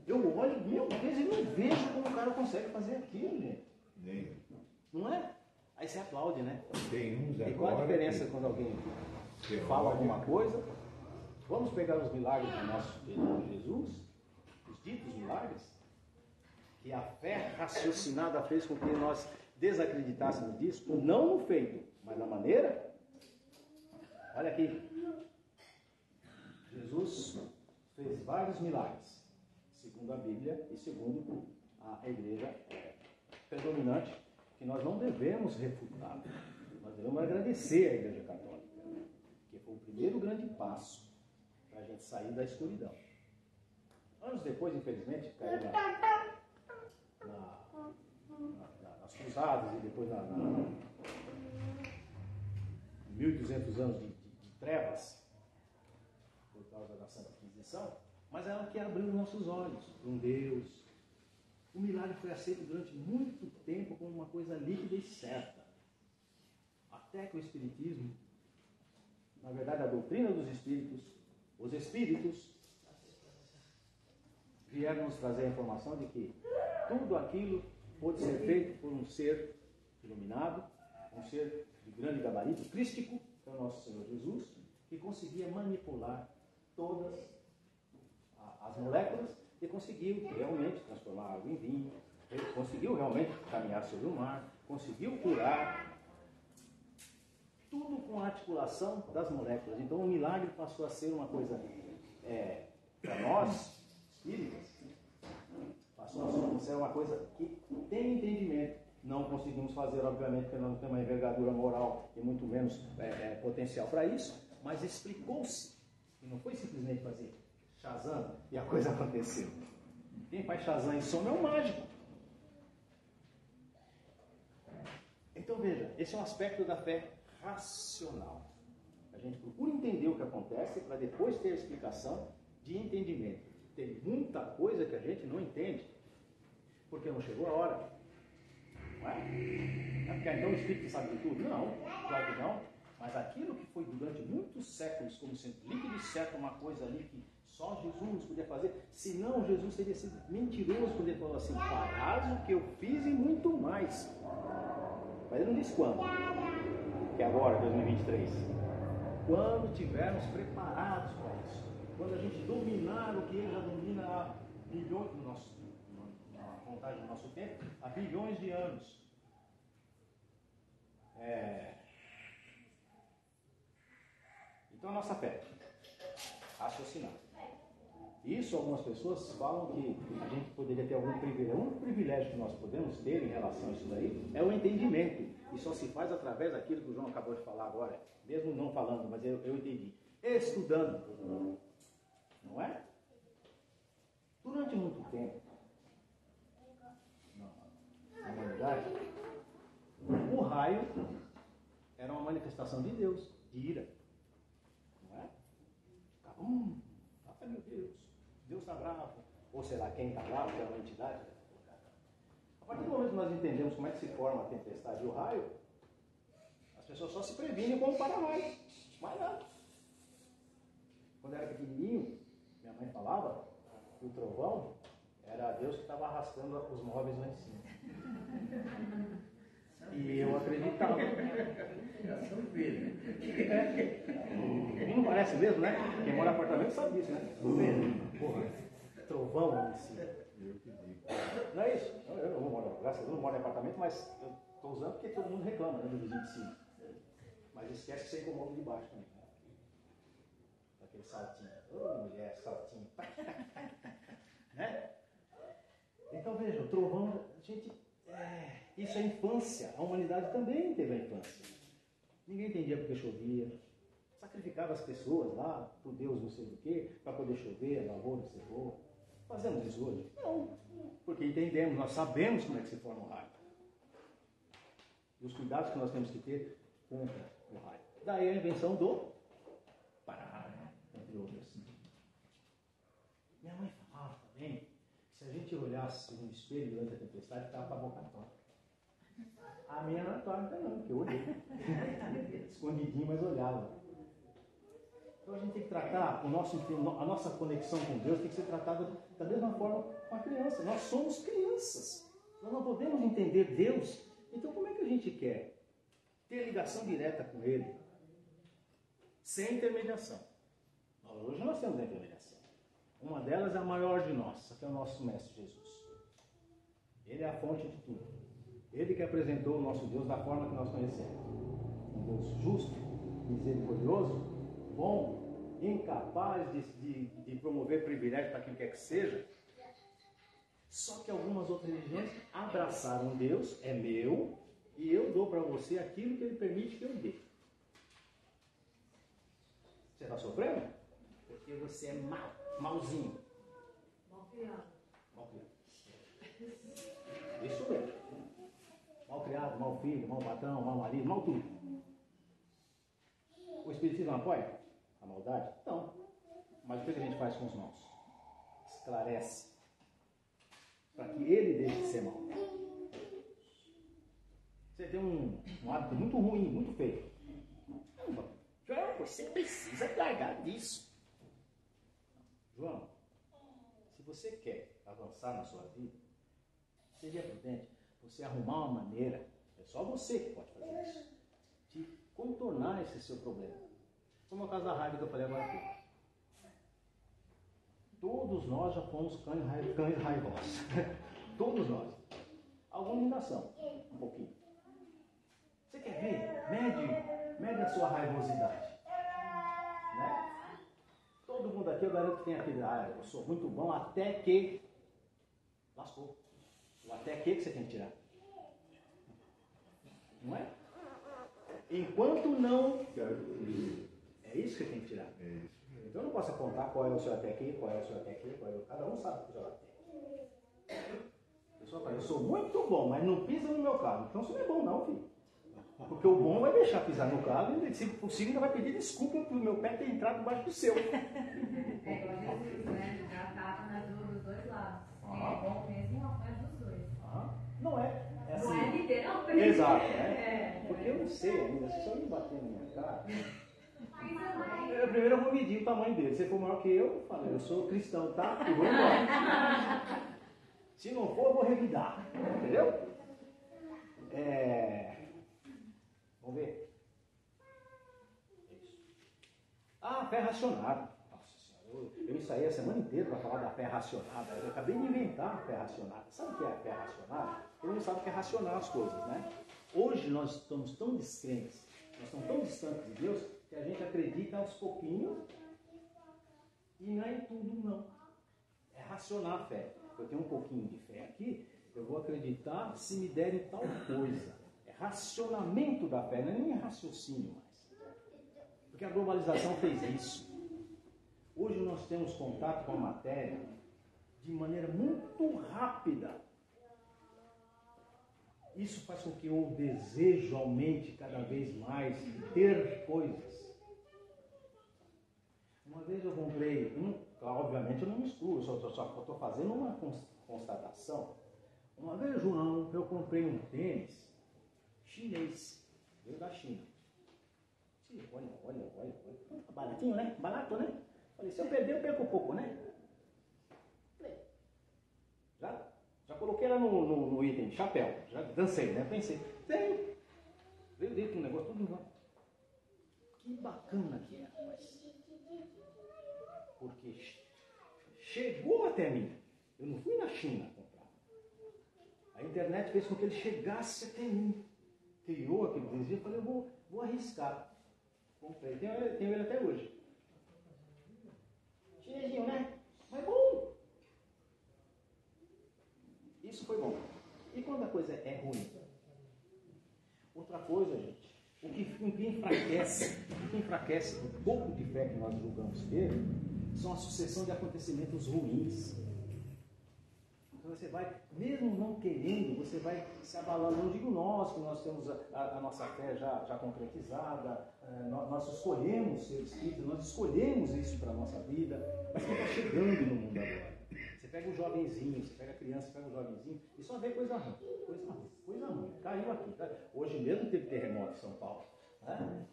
Eu olho, meu Deus, e não vejo como o cara consegue fazer aquilo, gente. Nem. Não é? Aí você aplaude, né? Tem uns agora. E qual a diferença quando alguém fala alguma coisa? Vamos pegar os milagres do nosso querido Jesus, os ditos milagres, que a fé raciocinada fez com que nós desacreditássemos disso, não no feito, mas na maneira. Olha aqui. Jesus fez vários milagres, segundo a Bíblia e segundo a igreja predominante, que nós não devemos refutar. podemos agradecer à Igreja Católica, que foi o primeiro grande passo para a gente sair da escuridão. Anos depois, infelizmente, caiu nas cruzadas e depois 1.200 anos de trevas, por causa da Santa Inquisição, mas ela que abriu nossos olhos para um Deus. O milagre foi aceito durante muito tempo como uma coisa líquida e certa. Até que o Espiritismo, na verdade a doutrina dos Espíritos, os Espíritos, vieram nos trazer a informação de que tudo aquilo pode ser feito por um ser iluminado, um ser de grande gabarito, crístico, que é o nosso Senhor Jesus, que conseguia manipular todas as moléculas e conseguiu realmente transformar água em vinho, conseguiu realmente caminhar sobre o mar, conseguiu curar, tudo com a articulação das moléculas. Então o milagre passou a ser uma coisa, para nós, espíritas, passou a ser uma coisa que tem entendimento. Não conseguimos fazer, obviamente, porque nós não temos uma envergadura moral e muito menos potencial para isso, mas explicou-se. E não foi simplesmente fazer Shazam e a coisa aconteceu. Quem faz Shazam em sono é um mágico. Então veja, esse é um aspecto da fé racional. A gente procura entender o que acontece para depois ter a explicação de entendimento. Tem muita coisa que a gente não entende, porque não chegou a hora. Não é? É porque então o Espírito sabe de tudo? Não, claro que não. Mas aquilo que foi durante muitos séculos como sendo líquido e certo, uma coisa ali que só Jesus podia fazer, senão Jesus teria sido mentiroso quando ele falou assim: farás o que eu fiz e muito mais. Mas ele não disse quando, que é agora, 2023. Quando estivermos preparados para isso, quando a gente dominar o que ele já domina há bilhões, na contagem do nosso tempo, há bilhões de anos. Então a nossa fé, raciocinar. Isso algumas pessoas falam que a gente poderia ter algum privilégio. Um privilégio que nós podemos ter em relação a isso daí é o entendimento. E só se faz através daquilo que o João acabou de falar agora, mesmo não falando, mas eu entendi. Estudando. Não é? Durante muito tempo, na humanidade, o raio era uma manifestação de Deus, de ira. Não é? Ai meu Deus, Deus está bravo. Ou sei lá quem está bravo, que é uma entidade. A partir do momento que nós entendemos como é que se forma a tempestade e o raio, as pessoas só se previnem como para-raio. Mais nada. Quando eu era pequenininho, minha mãe falava que o trovão era Deus que estava arrastando os móveis lá em cima. E eu acreditava. Não parece mesmo, né? Quem mora em apartamento sabe disso, né? Porra, trovão lá em cima. Não é isso? Eu não moro, graças a Deus, não moro em apartamento, mas eu estou usando porque todo mundo reclama, né, do vizinho de cima. Mas esquece que você incomoda de baixo também. Aquele saltinho. Ô, mulher, saltinho. Né? Então veja, o trovão, gente, isso é infância. A humanidade também teve a infância. Ninguém entendia porque chovia. Sacrificava as pessoas lá, por Deus não sei do que, para poder chover, a lavoura ser boa. Fazemos isso hoje? Não. Porque entendemos, nós sabemos como é que se forma o raio. E os cuidados que nós temos que ter contra o raio. Daí a invenção do para-raio, entre outras. Minha mãe falava também que se a gente olhasse no espelho durante a tempestade, estava com a boca torta. A minha não é torta não, porque eu olhei. Escondidinho, mas olhava. Então a gente tem que tratar a nossa conexão com Deus tem que ser tratada da mesma forma com a criança. Nós somos crianças. Nós não podemos entender Deus. Então como é que a gente quer ter ligação direta com Ele? Sem intermediação. Hoje nós temos a intermediação. Uma delas é a maior de nós, que é o nosso Mestre Jesus. Ele é a fonte de tudo. Ele que apresentou o nosso Deus da forma que nós conhecemos. Um Deus justo, misericordioso, bom, incapaz de promover privilégio para quem quer que seja. Só que algumas outras religiões abraçaram Deus, é meu, E eu dou para você aquilo que ele permite que eu dê. Você está sofrendo? Porque você é malzinho. Mal criado. Mal criado. Isso mesmo. Mal criado, mal filho, mal patrão, mal marido, mal tudo. O Espiritismo apoia a maldade? Não. Mas o que a gente faz com os maus? Esclarece. Para que ele deixe de ser mal. Você tem um hábito muito ruim, muito feio. João, você precisa largar disso. João, se você quer avançar na sua vida, seria prudente você arrumar uma maneira, é só você que pode fazer isso, de contornar esse seu problema. Como é o caso da raiva que eu falei agora há pouco. Todos nós já fomos cães raivosos. Todos nós. Alguma limitação, um pouquinho. Você quer ver? Mede a sua raivosidade. Né? Todo mundo aqui, eu garanto que tem aquele, eu sou muito bom até que lascou. O até que você tem que tirar. Não é? Enquanto não... É isso que você tem que tirar. Então eu não posso apontar qual é o seu até que, qual é o seu até que, cada um sabe o seu até. A pessoa fala, eu sou muito bom, mas não pisa no meu carro. Então você não é bom não, filho. Porque o bom vai deixar pisar no carro e, se possível, ainda vai pedir desculpa por meu pé ter entrado embaixo do seu. É igual Jesus, né? Já tava nas duas dos dois lados. Quem é bom mesmo é dos dois. Não é. É assim. Não é literalmente. Exato, né? Porque eu não sei ainda, se só me bater na minha cara. Primeiro eu vou medir o tamanho dele. Se ele for maior que eu falo, eu sou cristão, tá? E vou embora. Se não for, eu vou revidar. Entendeu? Vamos ver. Isso. Fé racionada. Nossa Senhora, eu ensaiei a semana inteira para falar da fé racionada. Eu acabei de inventar a fé racionada. Sabe o que é a fé racionada? Todo mundo sabe que é racionar as coisas, né? Hoje nós estamos tão descrentes, nós estamos tão distantes de Deus, que a gente acredita aos pouquinhos e não é em tudo, não. É racionar a fé. Eu tenho um pouquinho de fé aqui, eu vou acreditar se me derem tal coisa. É racionamento da fé, não é nem raciocínio mais. Porque a globalização fez isso. Hoje nós temos contato com a matéria de maneira muito rápida. Isso faz com que o desejo aumente cada vez mais de ter coisas. Uma vez eu comprei, obviamente eu não misturo, só estou fazendo uma constatação. Uma vez, João, eu comprei um tênis chinês, veio da China. Olha. Baratinho, né? Barato, né? Falei, se eu perder, eu perco pouco, né? Já coloquei ela no item, chapéu. Já dancei, né? Pensei, veio dentro um negócio tudo igual. Que bacana que é, rapaz. Porque chegou até mim. Eu não fui na China comprar. A internet fez com que ele chegasse até mim. Criou aquele desejo. Eu falei, eu vou arriscar. Comprei. Tenho ele até hoje. Chinesinho, né? Mas bom. Isso foi bom. E quando a coisa é ruim? Outra coisa, gente. O que enfraquece o pouco de fé que nós julgamos ter são a sucessão de acontecimentos ruins. Então você vai, mesmo não querendo, você vai se abalando. Não digo nós, que nós temos a nossa fé já concretizada, nós escolhemos ser espíritas, nós escolhemos isso para a nossa vida, mas que está chegando no mundo agora. Você pega o jovenzinho, você pega a criança, você pega o jovenzinho e só vê coisa ruim. Caiu aqui. Tá? Hoje mesmo teve terremoto em São Paulo. Né?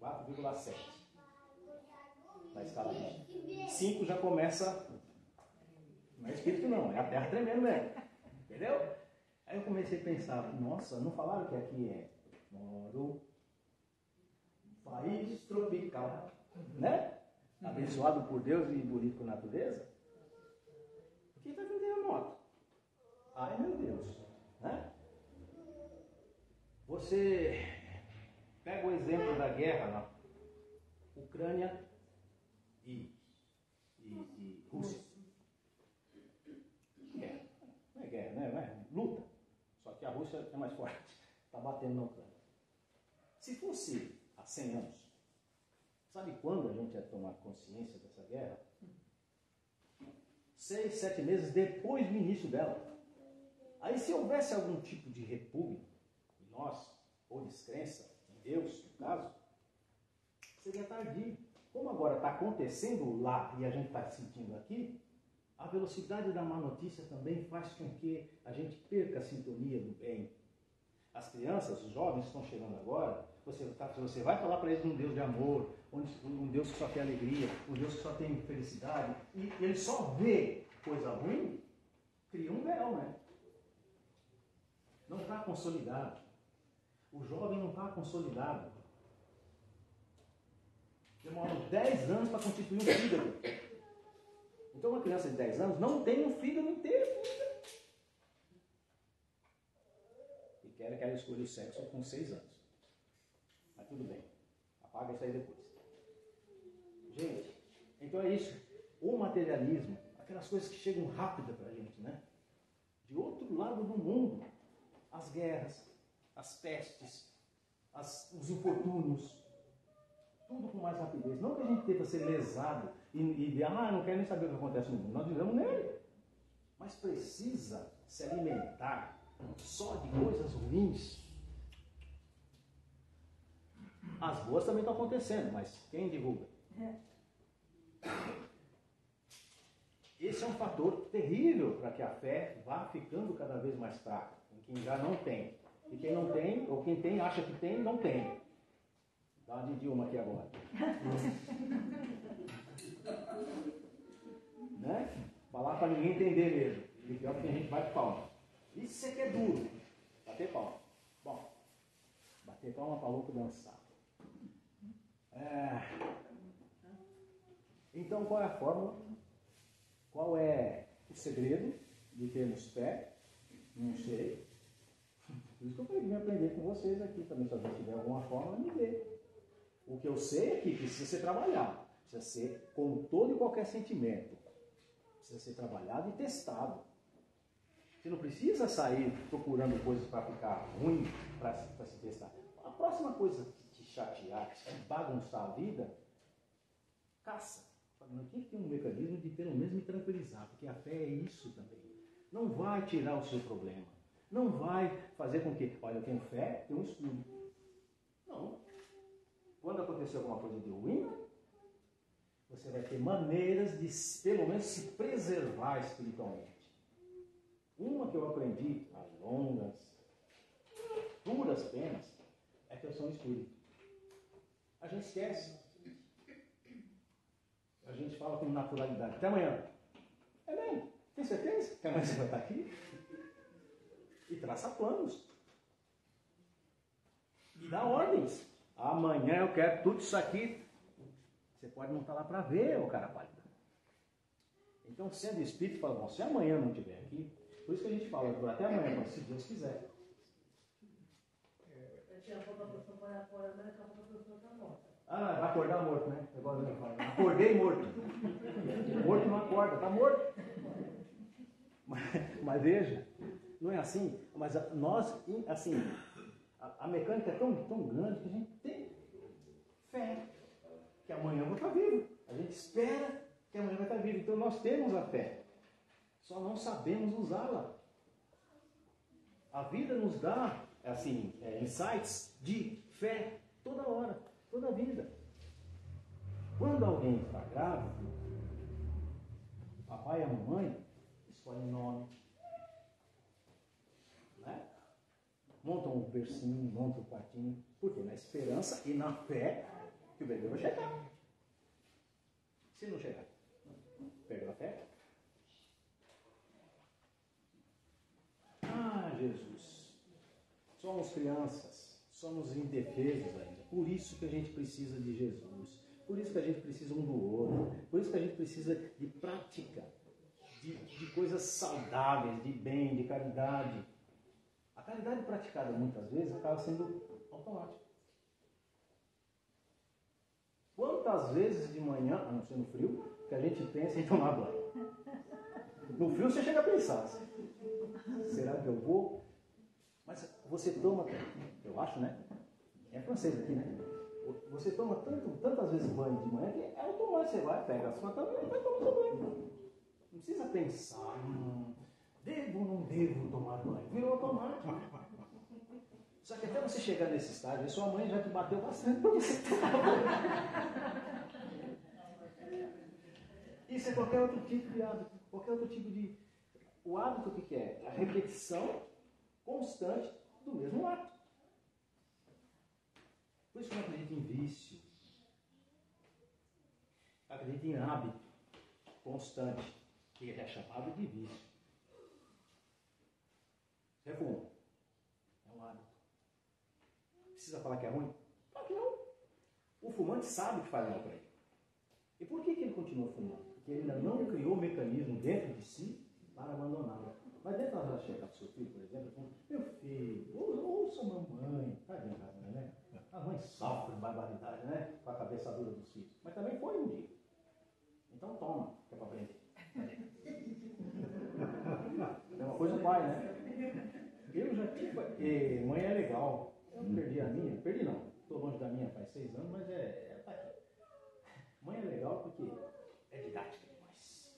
4,7 na escala de 5 já começa. Não é espírito não, é a terra tremendo mesmo. Entendeu? Aí eu comecei a pensar, nossa, não falaram que aqui é moro país tropical, né? Abençoado por Deus e bonito por natureza. Por que está vindo terremoto? Ai meu Deus, né? Você pega o exemplo da guerra na Ucrânia e Rússia. Guerra. Não é guerra, né? Não é luta. Só que a Rússia é mais forte. está batendo na Ucrânia. Se fosse há 100 anos, sabe quando a gente ia tomar consciência dessa guerra? 6, 7 meses depois do início dela. Aí se houvesse algum tipo de repúdio em nós, ou descrença em Deus, no caso, seria tardio. Como agora está acontecendo lá e a gente está sentindo aqui, a velocidade da má notícia também faz com que a gente perca a sintonia do bem. As crianças, os jovens que estão chegando agora, você vai falar para eles de um Deus de amor, um Deus que só tem alegria, um Deus que só tem felicidade, e ele só vê coisa ruim, cria um véu, né? Não está consolidado. O jovem não está consolidado. Demora 10 anos para constituir um fígado. Então uma criança de 10 anos não tem um fígado inteiro. E quer que ela escolha o sexo com 6 anos. Mas tudo bem. Apaga isso aí depois. Gente, então é isso. O materialismo, aquelas coisas que chegam rápido para a gente, né? De outro lado do mundo, as guerras, as pestes, os infortúnios, tudo com mais rapidez. Não que a gente deva ser lesado e não quero nem saber o que acontece no mundo. Nós vivemos nele. Mas precisa se alimentar só de coisas ruins. As boas também estão acontecendo, mas quem divulga? Esse é um fator terrível para que a fé vá ficando cada vez mais fraca, em quem já não tem. E quem não tem, ou quem tem, acha que tem, não tem. Dá uma de Dilma aqui agora. Né? Falar para ninguém entender mesmo. E pior que a gente bate palma. Isso é que é duro. Bater palma. Bom, bater palma para louco dançar. Então, qual é a fórmula? Qual é o segredo de termos fé? Não sei. Por isso que eu falei que vim aprender com vocês aqui também. Se alguém tiver alguma fórmula, me dê. O que eu sei é que precisa ser trabalhado. Precisa ser, como todo e qualquer sentimento, precisa ser trabalhado e testado. Você não precisa sair procurando coisas para ficar ruim, para se testar. A próxima coisa que te chatear, que te bagunçar a vida, caça. Aqui tem um mecanismo de pelo menos me tranquilizar, porque a fé é isso também. Não vai tirar o seu problema. Não vai fazer com que, olha, eu tenho fé, tenho um estudo. Não. Quando acontecer alguma coisa de ruim, você vai ter maneiras de, pelo menos, se preservar espiritualmente. Uma que eu aprendi, as longas, duras penas, é que eu sou um espírito. A gente esquece. A gente fala com naturalidade. Até amanhã. É mesmo? Tem certeza que amanhã você vai estar aqui? E traça planos. E dá ordens. Amanhã eu quero tudo isso aqui. Você pode não estar lá para ver, ô cara pálido. Então, sendo espírito, fala, bom, se amanhã não estiver aqui, por isso que a gente fala, até amanhã, se Deus quiser. Eu tinha falado para a pessoa para acordar, mas acabou que a pessoa está morta. Ah, vai acordar morto, né? Igual eu falo. Acordei morto. Morto não acorda, está morto. Mas veja, não é assim. Mas nós, assim, a mecânica é tão grande que a gente tem fé que amanhã eu vou estar vivo. A gente espera que amanhã vai estar vivo. Então nós temos a fé. Só não sabemos usá-la. A vida nos dá, assim, insights de fé toda hora, toda a vida. Quando alguém está grávido, o papai e a mamãe escolhem nome, né? Montam um bercinho, montam um quartinho. Por quê? Na esperança e na fé que o bebê vai chegar. Se não chegar, perdeu a fé? Ah, Jesus, somos crianças, somos indefesos ainda. Por isso que a gente precisa de Jesus. Por isso que a gente precisa um do outro. Por isso que a gente precisa de prática, de coisas saudáveis, de bem, de caridade. A caridade praticada muitas vezes acaba sendo automática. Quantas vezes de manhã, a não ser no frio, que a gente pensa em tomar banho? No frio você chega a pensar, será que eu vou? Mas você toma, eu acho, né? É francês aqui, né? Você toma tantas vezes banho de manhã que é automático. Você vai, pega a sua cama e vai tomar seu banho. Não precisa pensar, devo ou não devo tomar banho. Virou automático. Só que até você chegar nesse estágio, a sua mãe já te bateu bastante para você tomar banho. Isso é qualquer outro tipo de hábito. Qualquer outro tipo de... O hábito, o que é? A repetição constante do mesmo hábito. Por isso que eu não acredito em vício. Eu acredito em hábito constante, que é chamado de vício. Você fuma. É um hábito. Precisa falar que é ruim? Claro que não. O fumante sabe que faz mal para ele. E por que ele continua fumando? Porque ele ainda não criou o mecanismo dentro de si para abandoná-lo. Mas dentro da chegar para o seu filho, por exemplo, fala, meu filho, ouça a mamãe. Tadinha da mãe, né? A mãe sofre barbaridade, né? Com a cabeça dura dos filhos. Mas também foi um dia. Então toma, que é para aprender. É uma coisa do pai, né? Eu já tive. Mãe é legal. Eu perdi a minha. Perdi não. Estou longe da minha faz 6 anos, mas tá aqui. Mãe é legal porque é didática demais.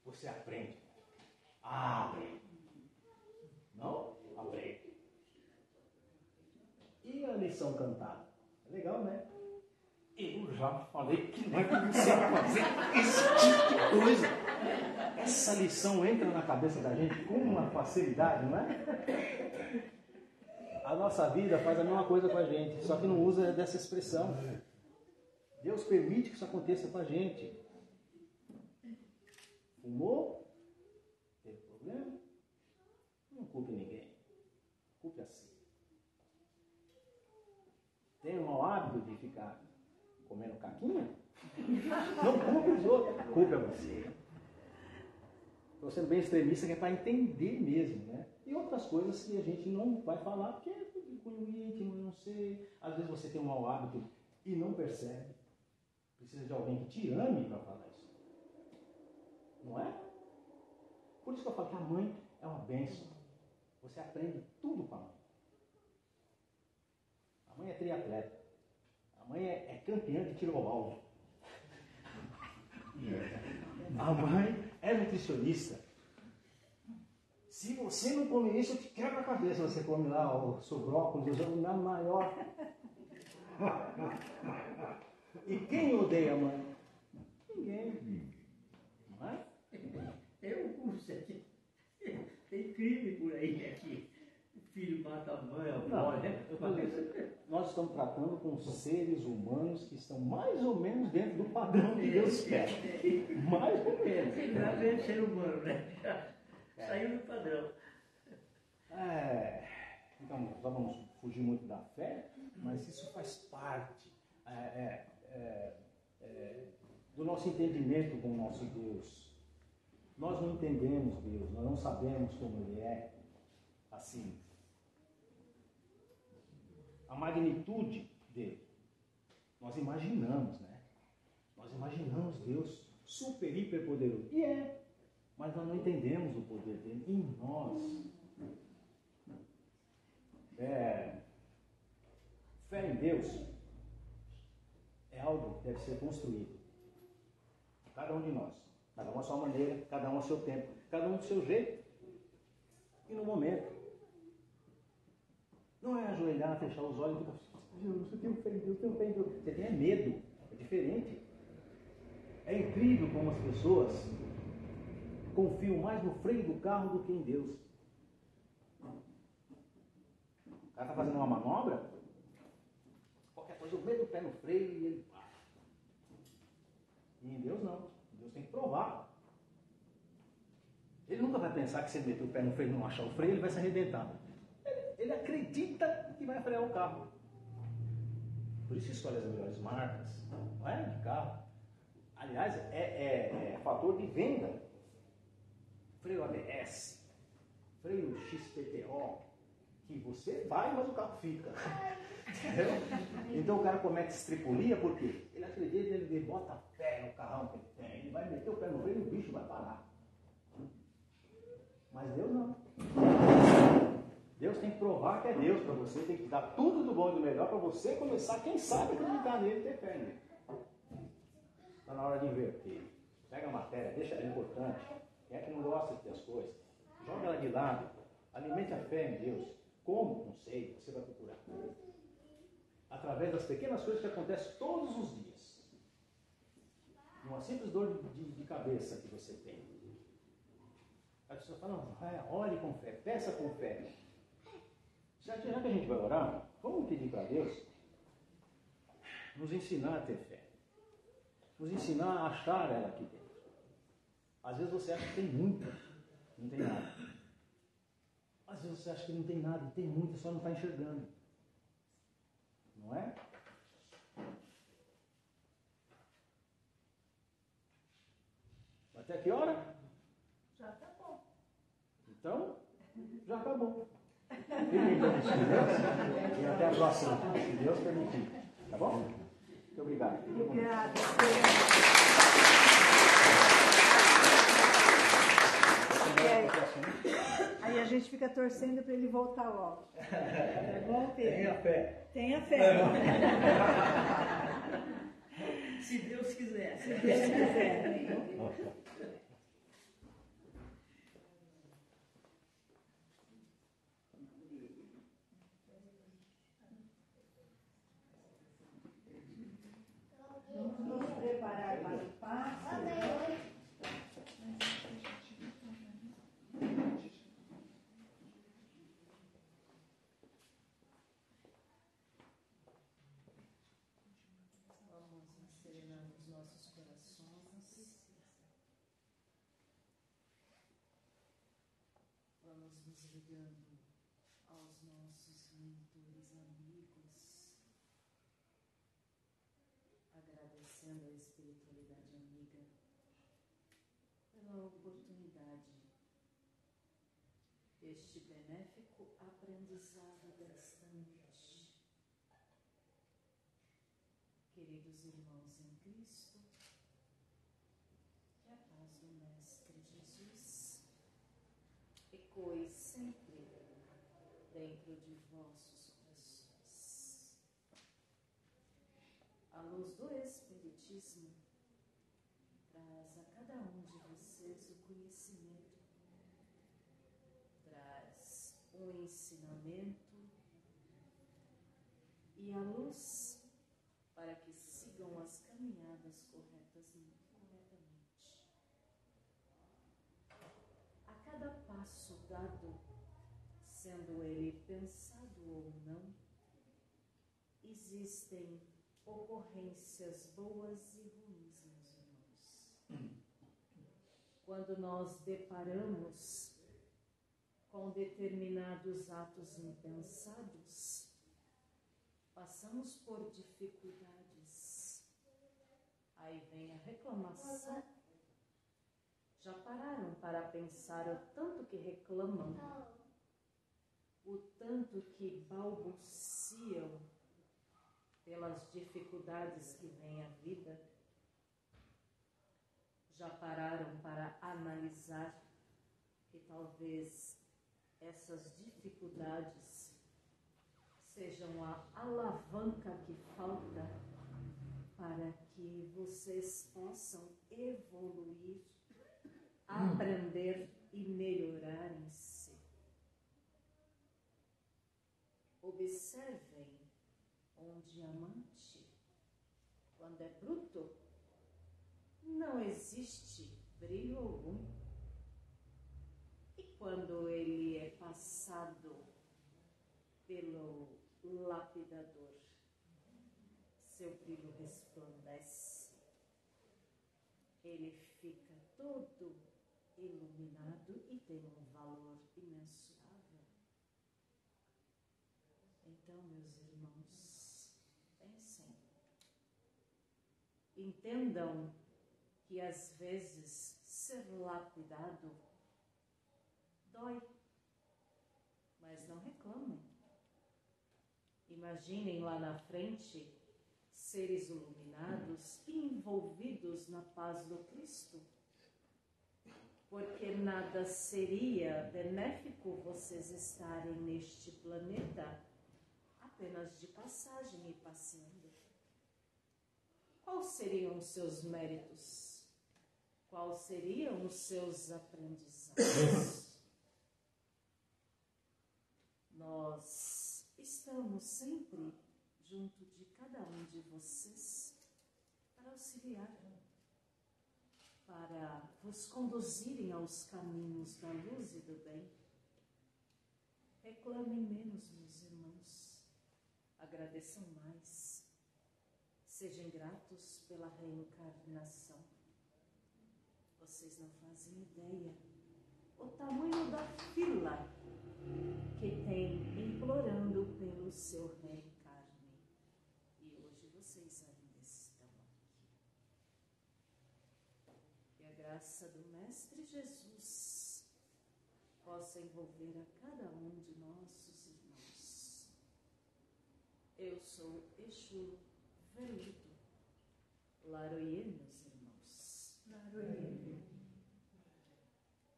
Você aprende. Aprende. Não? Aprende. E a lição cantada? É legal, né? Eu já falei que não é que você vai fazer esse tipo de coisa. Essa lição entra na cabeça da gente com uma facilidade, não é? A nossa vida faz a mesma coisa com a gente, só que não usa dessa expressão. Deus permite que isso aconteça com a gente. Fumou? Teve problema? Não culpe ninguém. Culpe a si. Tem um mau hábito de ficar comendo caquinha? Não culpe os outros. Culpe a você. Estou sendo bem extremista, que é para entender mesmo, né? E outras coisas que a gente não vai falar, porque é de cunho íntimo, não sei. Às vezes você tem um mau hábito e não percebe. Precisa de alguém que te ame para falar isso. Não é? Por isso que eu falo que a mãe é uma bênção. Você aprende tudo com a mãe. A mãe é triatleta. A mãe é campeã de tiro ao alvo. A mãe é nutricionista. Se você não come isso, eu te quebro a cabeça. Você come lá o seu brócolis, o na maior. E quem odeia a mãe? Ninguém. Não é? Tem um curso aqui. Tem crime por aí aqui. O filho mata a mãe, a avó, né? Nós estamos tratando com seres humanos que estão mais ou menos dentro do padrão que Deus quer. Mais ou menos. Já é ser humano, né? Saiu do padrão. Então, nós vamos fugir muito da fé, mas isso faz parte do nosso entendimento com o nosso Deus. Nós não entendemos Deus, nós não sabemos como Ele é assim. A magnitude dele, nós imaginamos, né? Nós imaginamos Deus super, hiper poderoso. E mas nós não entendemos o poder dele em nós. Fé em Deus é algo que deve ser construído. Cada um de nós. Cada um à sua maneira, cada um ao seu tempo, cada um do seu jeito e no momento. Não é ajoelhar, fechar os olhos e ficar, Deus, eu tenho fé em Deus, eu tenho fé em Deus. Você tem medo, é diferente. É incrível como as pessoas confiam mais no freio do carro do que em Deus. O cara está fazendo uma manobra, qualquer coisa, eu meto o pé no freio e ele para. E em Deus não. Deus tem que provar. Ele nunca vai pensar que se ele meter o pé no freio e não achar o freio, ele vai se arrebentar. Ele acredita que vai frear o carro. Por isso escolhe as melhores marcas, não é? De carro. Aliás, é fator de venda. Freio ABS, freio XPTO, que você vai, mas o carro fica. Entendeu? Então o cara comete estripulia, por quê? Ele acredita, ele bota fé no carrão que ele tem, ele vai meter o pé no freio e o bicho vai parar. Mas Deus não. Deus tem que provar que é Deus para você, tem que dar tudo do bom e do melhor para você começar, quem sabe, acreditar nele e ter fé nele. Está na hora de inverter. Pega a matéria, deixa ela importante. Quem é que não gosta de ter as coisas? Joga ela de lado. Alimente a fé em Deus. Como? Não sei, você vai procurar. Através das pequenas coisas que acontecem todos os dias. Uma simples dor de cabeça que você tem. A pessoa fala, não, ore com fé, peça com fé. Já que a gente vai orar, vamos pedir para Deus nos ensinar a ter fé. Nos ensinar a achar ela aqui dentro. Às vezes você acha que tem muita, não tem nada. Às vezes você acha que não tem nada e tem muita, só não está enxergando. Não é? Até que hora? Já tá bom. Então, já acabou. Fiquem todos com Deus e até a próxima, se Deus permitir. Tá bom? Muito obrigado. Obrigada. Aí a gente fica torcendo para ele voltar logo. Tá bom, Pedro? Tenha fé. Tenha fé. Se Deus quiser. Se Deus quiser. Vamos nos preparar para o passe. Vamos serenando os nossos corações. Vamos nos ligando aos nossos mentores amigos, agradecendo a espiritualidade amiga pela oportunidade deste benéfico aprendizado desta noite. Queridos irmãos em Cristo, que a paz do Mestre Jesus ecoe sempre dentro de vossos corações. A luz do Espiritismo traz a cada um de vocês o conhecimento, traz o ensinamento e a luz para que sigam as caminhadas corretamente. A cada passo dado, sendo ele pensado ou não, existem ocorrências boas e ruins, meus irmãos. Quando nós deparamos com determinados atos impensados, passamos por dificuldades. Aí vem a reclamação. Já pararam para pensar o tanto que reclamam, o tanto que balbuciam pelas dificuldades que vem a vida? Já pararam para analisar que talvez essas dificuldades sejam a alavanca que falta para que vocês possam evoluir, aprender e melhorar em si? Observem um diamante, quando é bruto, não existe brilho algum. E quando ele é passado pelo lapidador, seu brilho resplandece, ele fica todo iluminado e tem um valor imensurável. Então, meus irmãos, pensem, entendam que às vezes ser lapidado dói, mas não reclamem. Imaginem lá na frente seres iluminados e envolvidos na paz do Cristo. porque nada seria benéfico vocês estarem neste planeta apenas de passagem e passeando. Quais seriam os seus méritos? Quais seriam os seus aprendizados? Nós estamos sempre junto de cada um de vocês para auxiliar, para vos conduzirem aos caminhos da luz e do bem. Reclamem menos, meus irmãos. Agradeçam mais. Sejam gratos pela reencarnação. Vocês não fazem ideia o tamanho da fila que tem implorando pelo seu reencarne. E hoje vocês ainda estão aqui. Que a graça do Mestre Jesus possa envolver a cada um de nossos irmãos. Eu sou Exu Veludo. Laroie, meus irmãos. Laroie.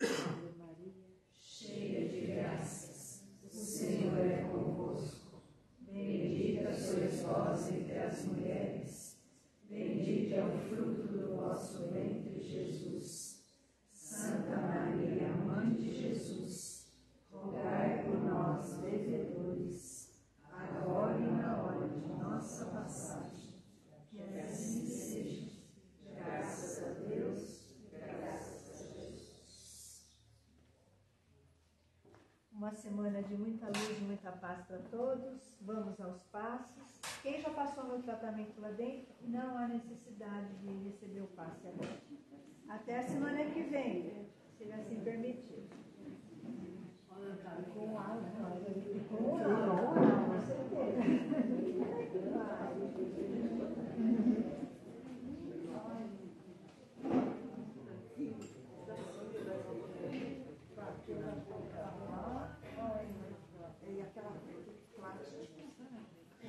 Ave Maria, cheia de graças, o Senhor é convosco. Bendita sois vós entre as mulheres, bendito é o fruto do vosso ventre, Jesus. Santa Maria, Mãe de Jesus, rogai por nós, devedores, agora e na hora de nossa passagem. Que assim seja. Graças a Deus, graças a Jesus. Uma semana de muita luz e muita paz para todos. Vamos aos passos. Quem já passou no tratamento lá dentro, não há necessidade de receber o passe agora. Até a semana que vem, se assim permitir. Com aula, com aula, com certeza. E aquela plástica, e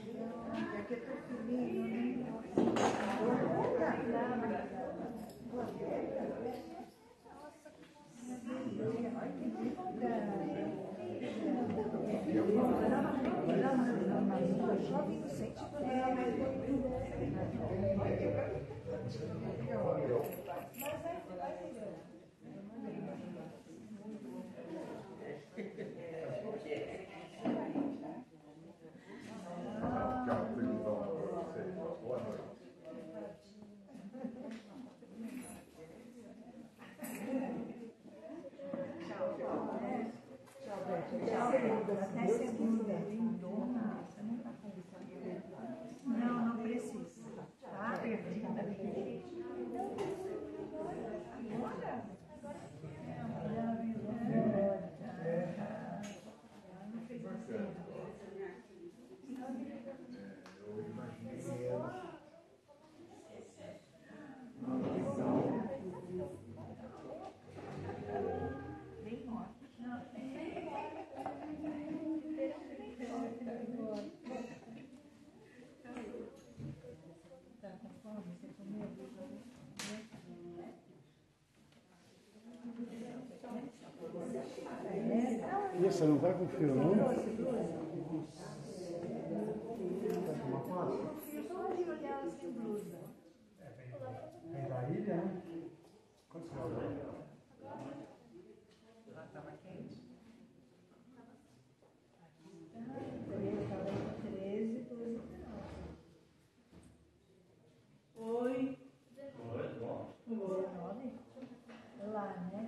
aqui é tão fininho, né? Olha que linda! Chove inocente. Tchau, felizão para vocês. Boa noite. Até segunda. Não, não precisa. Tá? Eu imaginei ela. E você não vai com frio, não? Só de olhar sem blusa. Vem da ilha, né? Quantos graus é? Lá estava quente. 13, 12 graus. Oi. Oi, bom. 19? Lá, né?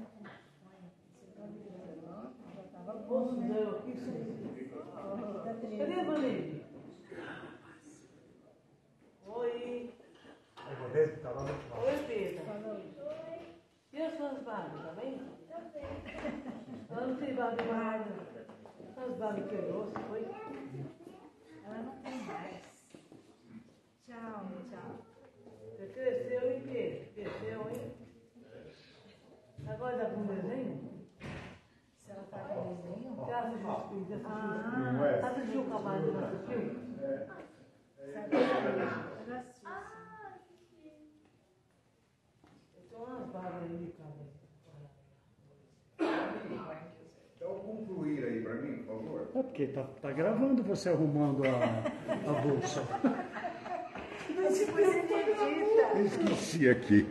Já estava bom, Posso né? dizer o que você... Cadê a Valéria? Oi. Oi, Pedro. E as suas barbas, tá bem? Ela não tem barba de guarda. As barbas quebrou, se foi? Ela não tem mais. Tchau, tchau. Você cresceu e quê? Cresceu, hein? Agora dá com desenho? Se ela tá com desenho. Você assistiu? Não é? Assistiu o Camargo, não assistiu? Sabe? Eu assisto. Eu tenho umas barbas aí, cara. porque tá gravando você arrumando a bolsa. Mas depois você edita. Eu esqueci aqui.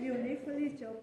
E eu nem falei tchau.